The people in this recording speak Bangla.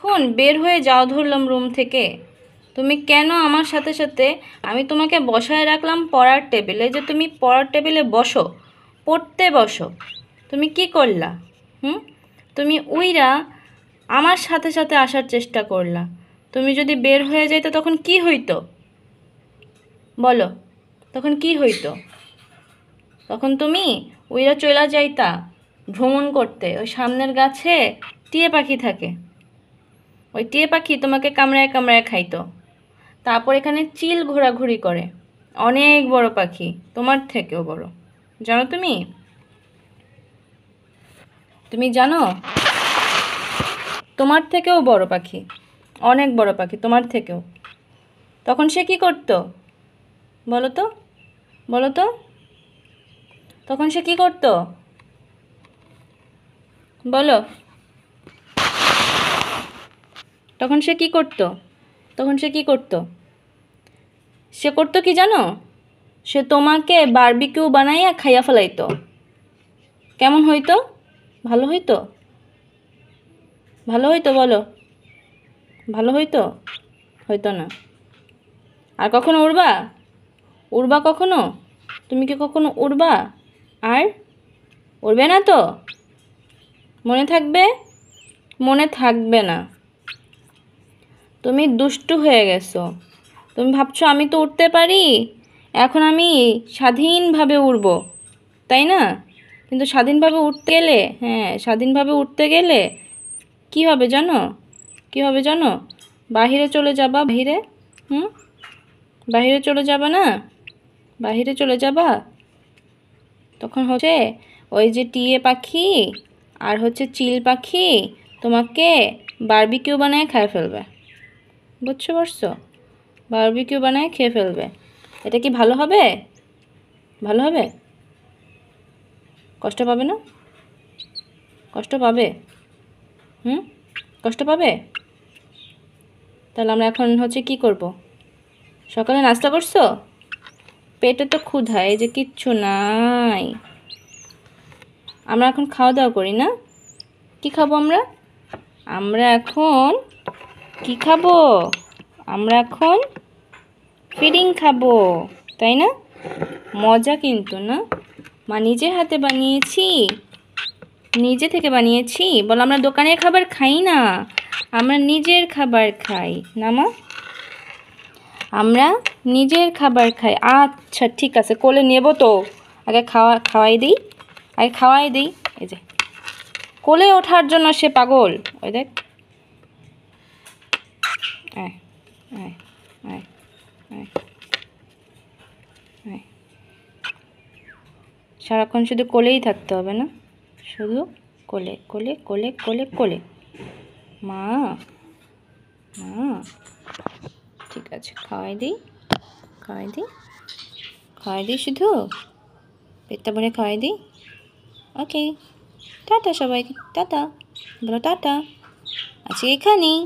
কখন বের হয়ে যাও ধরলাম রুম থেকে। তুমি কেন আমার সাথে সাথে, আমি তোমাকে বসায় রাখলাম পড়ার টেবিলে, যে তুমি পড়ার টেবিলে বসো, পড়তে বসো, তুমি কি করলা? তুমি উইরা আমার সাথে সাথে আসার চেষ্টা করলা। তুমি যদি বের হয়ে যাইতো তখন কি হইতো বলো? তখন কি হইতো? তখন তুমি উইরা চইলা যাইতা ভ্রমণ করতে। ওই সামনের গাছে টিয়ে পাখি থাকে, ওই টিয়ে পাখি তোমাকে কামড়ায় কামড়ায় খাইতো। তারপর এখানে চিল ঘোরাঘুরি করে, অনেক বড় পাখি, তোমার থেকেও বড়। জানো তুমি? তুমি জানো? তোমার থেকেও বড় পাখি, অনেক বড় পাখি তোমার থেকেও। তখন সে কি করতো বলো তো? বলো তো, তখন সে কি করতো বলো? তখন সে কি করতো? তখন সে কি করতো? সে করতো কি জানো? সে তোমাকে বারবিকিউ বানাইয়া খাইয়া ফেলাইতো। কেমন হইতো? ভালো হইতো? ভালো হইতো বলো? ভালো হইতো? হইতো না। আর কখনো উড়বা? উড়বা কখনো? তুমি কি কখনো উড়বা? আর উড়বে না তো? মনে থাকবে? মনে থাকবে না। তুমি দুষ্টু হয়ে গেছো। তুমি ভাবছো আমি তো উঠতে পারি, এখন আমি স্বাধীনভাবে উড়বো, তাই না? কিন্তু স্বাধীনভাবে উঠতে গেলে, স্বাধীনভাবে উঠতে গেলে কি হবে জানো? কি হবে জানো? বাহিরে চলে যাবা, বাহিরে। বাহিরে চলে যাবা না? বাহিরে চলে যাবা। তখন হচ্ছে ওই যে টিয়ে পাখি আর হচ্ছে চিল পাখি তোমাকে বারবিকিউ বানায় খেয়ে ফেলবে। বুঝতে পারছো? বারবিকিউ বানায় খেয়ে ফেলবে। এটা কি ভালো হবে? ভালো হবে? কষ্ট পাবে না? কষ্ট পাবে? কষ্ট পাবে? তাহলে আমরা এখন হচ্ছে কি করব? সকালে নাস্তা করছো? পেটে তো ক্ষুধা, এই যে কিচ্ছু নাই। আমরা এখন খাওয়া দাওয়া করি না? কি খাবো আমরা? আমরা এখন কি খাবো? আমরা এখন ফিডিং খাবো, তাই না? মজা কিন্তু না? মা নিজে হাতে বানিয়েছি, নিজে থেকে বানিয়েছি। বল আমরা দোকানের খাবার খাই না, আমরা নিজের খাবার খাই না মা? আমরা নিজের খাবার খাই। আচ্ছা ঠিক আছে, কোলে নেব তো, আগে খাওয়াই দিই, আগে খাওয়াই দিই। এই যে কোলে ওঠার জন্য সে পাগল, ওই দেখ। আয় আয় আয় আয় আয়। সারাক্ষণ শুধু কোলেই থাকতে হবে না? শুধু কোলে কোলে কোলে কোলে কোলে। মা মা ঠিক আছে, খাওয়াই দিই, খাওয়াই দিই, খাওয়াই দিই, শুধু পেটটা ভরে খাওয়াই দিই। ওকে, টাটা সবাইকে, টাটা বলো, টাটা। আজকে এখানেই।